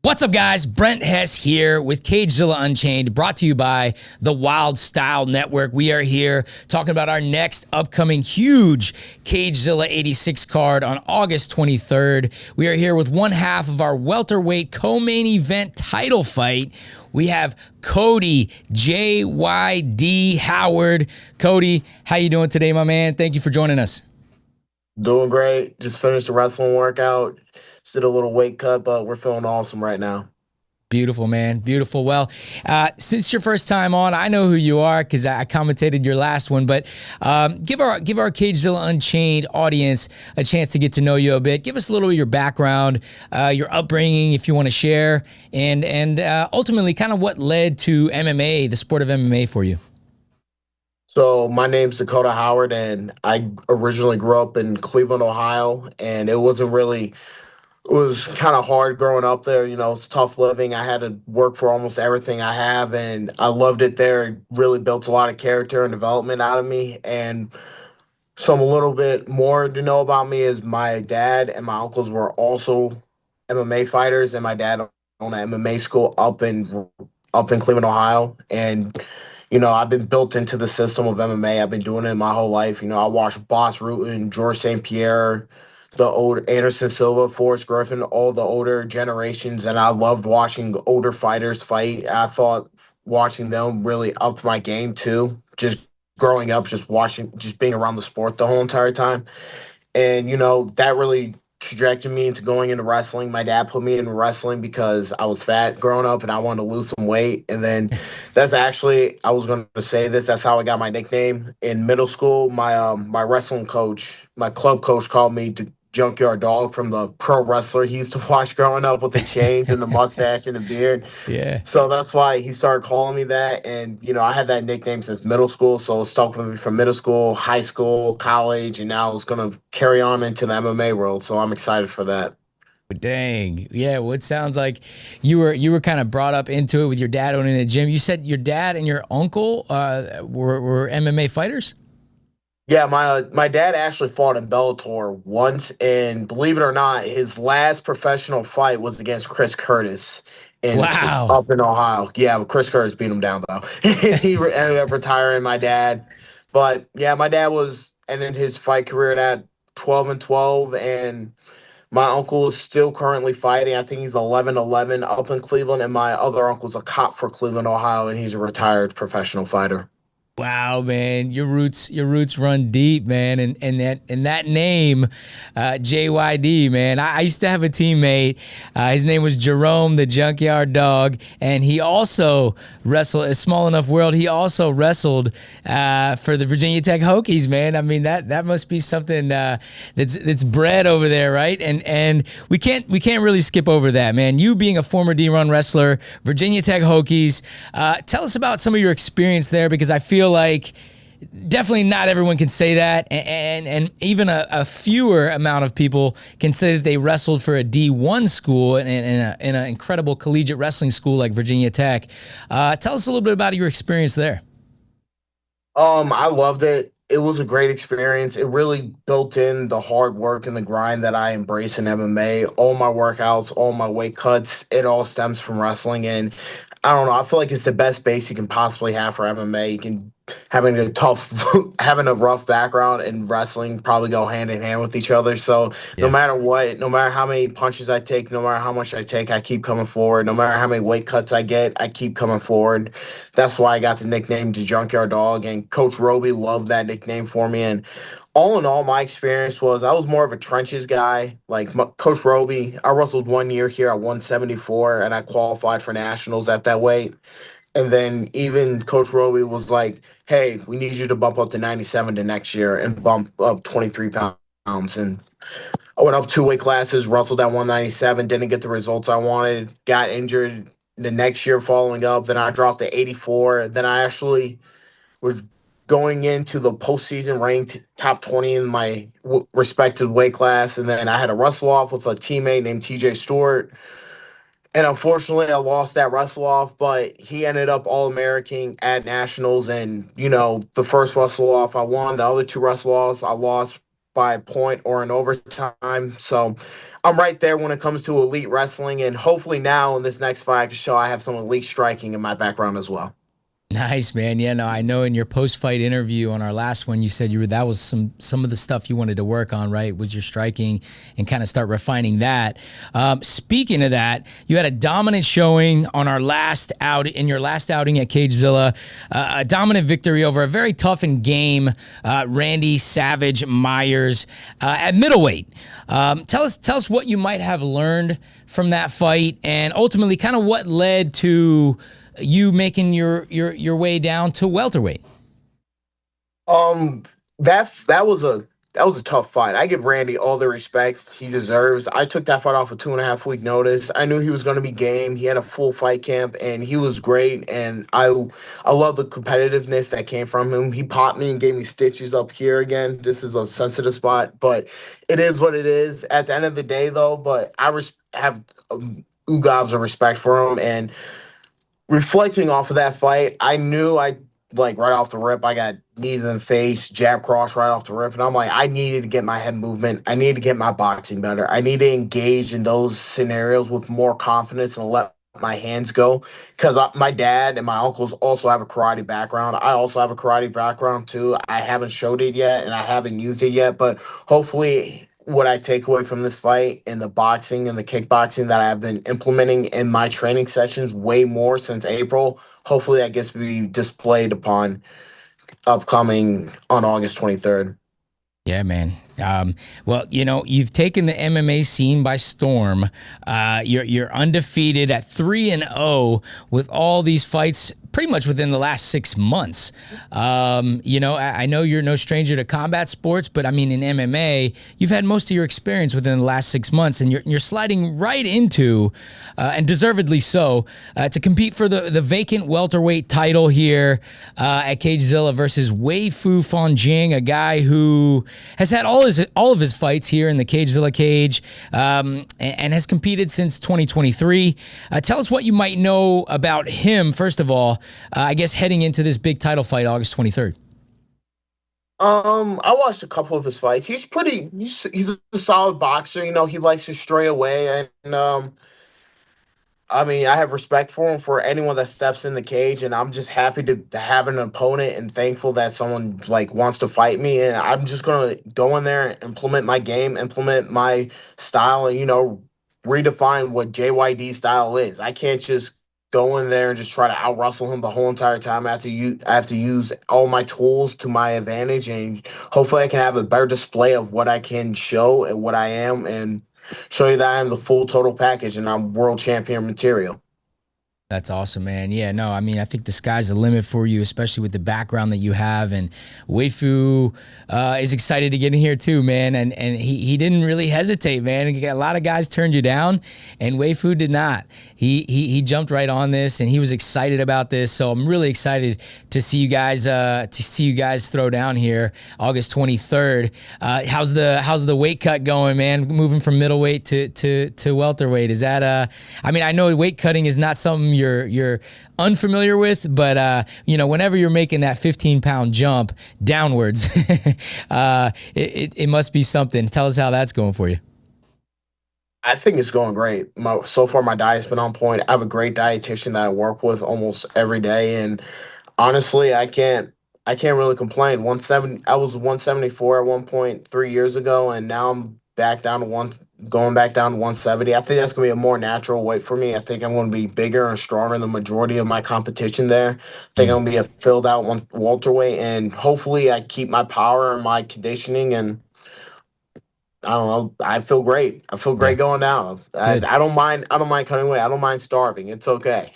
What's up, guys? Brent Hess here with Cagezilla Unchained, brought to you by the Wild Style Network. We are here talking about our next upcoming huge Cagezilla 86 card on August 23rd. We are here with one half of our welterweight co-main event title fight. We have Cody JYD Howard. Cody, how you doing today, my man? Thank you for joining us. Doing great. Just finished a wrestling workout. Just did a little weight cut, but we're feeling awesome right now. Beautiful, man. Beautiful. Well, since your first time on, I know who you are because I commentated your last one. But give our Cagezilla Unchained audience a chance to get to know you a bit. Give us a little of your background, your upbringing, if you want to share, and ultimately kind of what led to MMA, the sport of MMA, for you. So my name's Cody Howard, and I originally grew up in Cleveland, Ohio, and it was kind of hard growing up there. You know, it's tough living. I had to work for almost everything I have, and I loved it there. It really built a lot of character and development out of me. And some a little bit more to know about me is my dad and my uncles were also MMA fighters, and my dad owned an MMA school up in Cleveland, Ohio. And I've been built into the system of MMA. I've been doing it my whole life. I watched Boss Rutan, George St. Pierre, the old Anderson Silva, Forrest Griffin, all the older generations, and I loved watching older fighters fight. I thought watching them really upped my game too. Just growing up, just watching, just being around the sport the whole entire time. And that really trajected me into going into wrestling. My dad put me in wrestling because I was fat growing up and I wanted to lose some weight. And then that's actually, I was going to say this, that's how I got my nickname in middle school. My wrestling coach, my club coach, called me the Junkyard Dog from the pro wrestler he used to watch growing up with the chains and the mustache and the beard. Yeah. So that's why he started calling me that. And, I had that nickname since middle school. So it stuck with me from middle school, high school, college, and now it's going to carry on into the MMA world. So I'm excited for that. Dang. Yeah, well, it sounds like you were kind of brought up into it with your dad owning a gym. You said your dad and your uncle were MMA fighters? Yeah, my dad actually fought in Bellator once, and believe it or not, his last professional fight was against Chris Curtis Wow. up in Ohio. Yeah, but Chris Curtis beat him down though. Ended up retiring. My dad, but yeah, my dad was ending his fight career at 12-12, and my uncle is still currently fighting. I think he's 11-11 up in Cleveland, and my other uncle's a cop for Cleveland, Ohio, and he's a retired professional fighter. Wow, man, your roots run deep, man, and that name, JYD, man. I used to have a teammate. His name was Jerome, the Junkyard Dog, and he also wrestled. A small enough world. He also wrestled for the Virginia Tech Hokies, man. I mean that must be something that's bred over there, right? And we can't really skip over that, man. You being a former D-run wrestler, Virginia Tech Hokies. Tell us about some of your experience there, because I feel like definitely not everyone can say that, and even a fewer amount of people can say that they wrestled for a D1 school in an incredible collegiate wrestling school like Virginia Tech. Tell us a little bit about your experience there. I loved it. It was a great experience. It really built in the hard work and the grind that I embrace in MMA. All my workouts, all my weight cuts, it all stems from wrestling. And I don't know, I feel like it's the best base you can possibly have for MMA. You can having a tough having a rough background and wrestling probably go hand in hand with each other. So no Yeah. matter what, no matter how many punches I take, no matter how much I take, I keep coming forward. No matter how many weight cuts I get, I keep coming forward. That's why I got the nickname the Junkyard Dog, and Coach Roby loved that nickname for me. And all in all, my experience was I was more of a trenches guy. Like Coach Roby, I wrestled 1 year here at 174, and I qualified for nationals at that weight. And then even Coach Roby was like, "Hey, we need you to bump up to 97 to next year and bump up 23 pounds." And I went up two weight classes, wrestled at 197, didn't get the results I wanted, got injured the next year following up. Then I dropped to 84. Then I actually was going into the postseason ranked top 20 in my respected weight class. And then I had a wrestle off with a teammate named TJ Stewart. And unfortunately, I lost that wrestle off, but he ended up All American at Nationals. And, the first wrestle off I won, the other two wrestle offs I lost by a point or an overtime. So I'm right there when it comes to elite wrestling. And hopefully now in this next fight, I can show I have some elite striking in my background as well. Nice, man. Yeah, no, I know in your post-fight interview on our last one, you said that was some of the stuff you wanted to work on, right? Was your striking and kind of start refining that. Speaking of that, you had a dominant showing on your last outing at Cagezilla, a dominant victory over a very tough and game Randy Savage Myers at middleweight. Tell us what you might have learned from that fight, and ultimately, kind of what led to you making your way down to welterweight. That was a tough fight. I give Randy all the respect he deserves. I took that fight off a 2.5 week notice. I knew he was going to be game. He had a full fight camp, and he was great. And I love the competitiveness that came from him. He popped me and gave me stitches up here again. This is a sensitive spot, but it is what it is. At the end of the day, though, but I have gobs of respect for him. And reflecting off of that fight, I knew like right off the rip, I got knees in the face, jab cross right off the rip. And I'm like, I needed to get my head movement. I needed to get my boxing better. I need to engage in those scenarios with more confidence and let my hands go. Because my dad and my uncles also have a karate background. I also have a karate background too. I haven't showed it yet and I haven't used it yet. But hopefully, what I take away from this fight and the boxing and the kickboxing that I've been implementing in my training sessions way more since April, hopefully that gets to be displayed upon upcoming on August 23rd. Yeah, man. Well, you've taken the MMA scene by storm. You're undefeated at 3-0 with all these fights pretty much within the last 6 months. I know you're no stranger to combat sports, but I mean, in MMA, you've had most of your experience within the last 6 months, and you're sliding right into, and deservedly so, to compete for the vacant welterweight title here at Cagezilla versus Wei Fu Fanjing, a guy who has had all of his fights here in the Cagezilla cage, and has competed since 2023. Tell us what you might know about him, first of all, I guess heading into this big title fight August 23rd. I watched a couple of his fights. He's a solid boxer. He likes to stray away, and I mean, I have respect for him for anyone that steps in the cage, and I'm just happy to have an opponent and thankful that someone like wants to fight me. And I'm just gonna go in there and implement my game, implement my style, and redefine what JYD style is. I can't just go in there and just try to out wrestle him the whole entire time. I have to use all my tools to my advantage, and hopefully I can have a better display of what I can show and what I am, and show you that I'm the full total package and I'm world champion material. That's awesome, man. Yeah, no, I mean, I think the sky's the limit for you, especially with the background that you have. And Weifu is excited to get in here too, man. And he didn't really hesitate, man. A lot of guys turned you down, and Weifu did not. He jumped right on this, and he was excited about this. So I'm really excited to see you guys throw down here August 23rd. How's the weight cut going, man? Moving from middleweight to welterweight. Is that I mean, I know weight cutting is not something you're unfamiliar with, but whenever you're making that 15-pound jump downwards, it must be something. Tell us how that's going for you. I think it's going great. So far, my diet's been on point. I have a great dietitian that I work with almost every day, and honestly, I can't really complain. 170, I was 174 at one point 3 years ago, and now I'm going back down to 170. I think that's going to be a more natural weight for me. I think I'm going to be bigger and stronger than the majority of my competition there. I think I'm going to be a filled out welterweight, and hopefully I keep my power and my conditioning, and I don't know. I feel great. I feel great going down. I don't mind. I don't mind cutting weight. I don't mind starving. It's okay.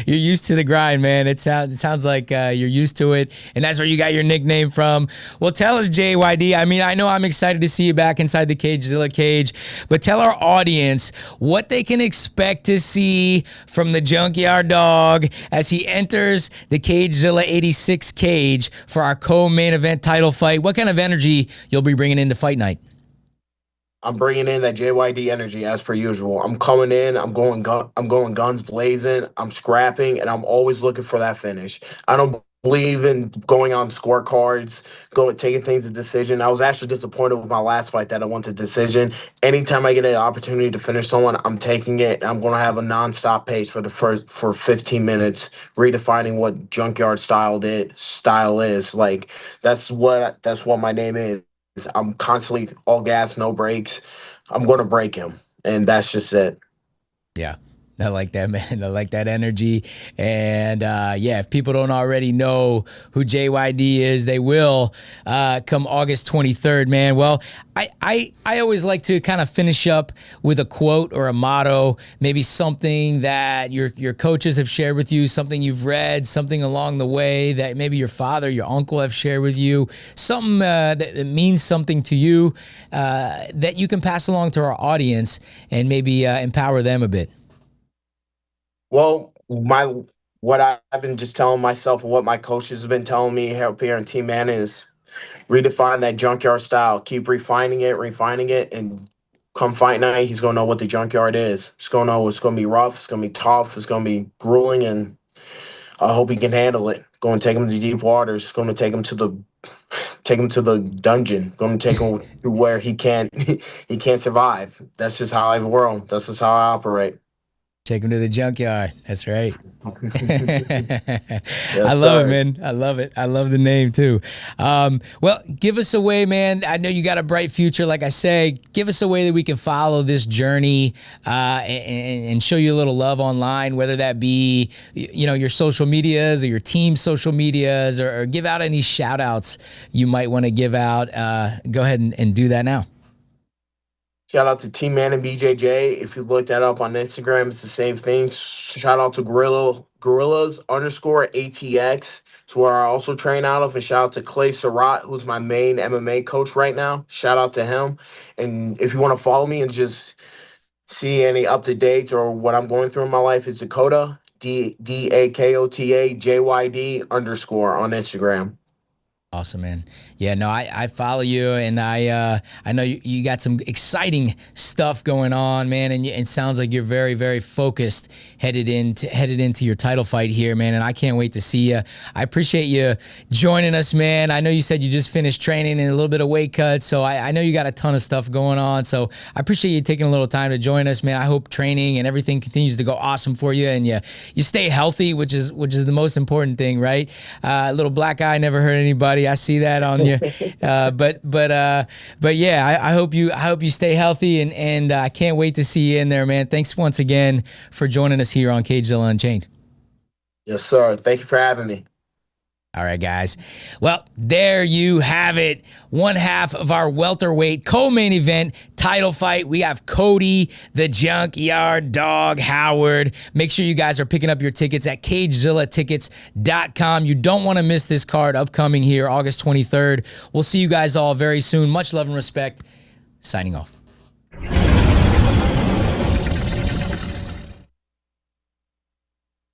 You're used to the grind, man. It sounds like you're used to it, and that's where you got your nickname from. Well, tell us, JYD. I mean, I know I'm excited to see you back inside the Cagezilla cage, but tell our audience what they can expect to see from the Junkyard Dog as he enters the Cagezilla 86 cage for our co-main event title fight. What kind of energy you'll be bringing into fight night? I'm bringing in that JYD energy as per usual. I'm coming in. I'm going guns blazing. I'm scrapping, and I'm always looking for that finish. I don't believe in going on scorecards, taking things to decision. I was actually disappointed with my last fight that I went to decision. Anytime I get an opportunity to finish someone, I'm taking it. I'm going to have a nonstop pace for 15 minutes, redefining what junkyard style is. Like that's what my name is. I'm constantly all gas, no brakes. I'm going to break him, and that's just it. Yeah. I like that, man. I like that energy. And yeah, if people don't already know who JYD is, they will come August 23rd, man. Well, I always like to kind of finish up with a quote or a motto, maybe something that your coaches have shared with you, something you've read, something along the way that maybe your father, your uncle have shared with you, something that means something to you that you can pass along to our audience and maybe empower them a bit. Well, what I've been just telling myself and what my coaches have been telling me here in Team Man is redefine that junkyard style. Keep refining it, and come fight night, he's gonna know what the junkyard is. He's gonna know it's gonna be rough, it's gonna be tough, it's gonna be grueling, and I hope he can handle it. Going to take him to deep waters. It's going to take him to the dungeon. Going to take him to where he can't he can't survive. That's just how I roll. That's just how I operate. Take him to the junkyard. That's right. Yes, I love sir. it, man. I love it. I love the name too. Well, give us a way, man. I know you got a bright future. Like I say, give us a way that we can follow this journey and show you a little love online, whether that be, your social medias or your team's social medias, or give out any shout outs you might want to give out. Go ahead and do that now. Shout out to Team Man and BJJ. If you look that up on Instagram, it's the same thing. Shout out to Gorillas _ ATX. It's where I also train out of. And shout out to Clay Surratt, who's my main MMA coach right now. Shout out to him. And if you want to follow me and just see any up-to-dates or what I'm going through in my life, it's Dakota, DAKOTA JYD _ on Instagram. Awesome, man. Yeah, no, I follow you, and I know you got some exciting stuff going on, man, and it sounds like you're very, very focused headed into your title fight here, man, and I can't wait to see you. I appreciate you joining us, man. I know you said you just finished training and a little bit of weight cuts, so I know you got a ton of stuff going on, so I appreciate you taking a little time to join us, man. I hope training and everything continues to go awesome for you, and you stay healthy, which is the most important thing, right? Little black eye never hurt anybody. I see that on you, but yeah, I hope you stay healthy, and I can't wait to see you in there, man. Thanks once again for joining us here on Cagezilla Unchained. Yes, sir. Thank you for having me. All right, guys. Well, there you have it. One half of our welterweight co-main event title fight. We have Cody, the Junkyard Dog Howard. Make sure you guys are picking up your tickets at CagezillaTickets.com. You don't want to miss this card upcoming here, August 23rd. We'll see you guys all very soon. Much love and respect. Signing off.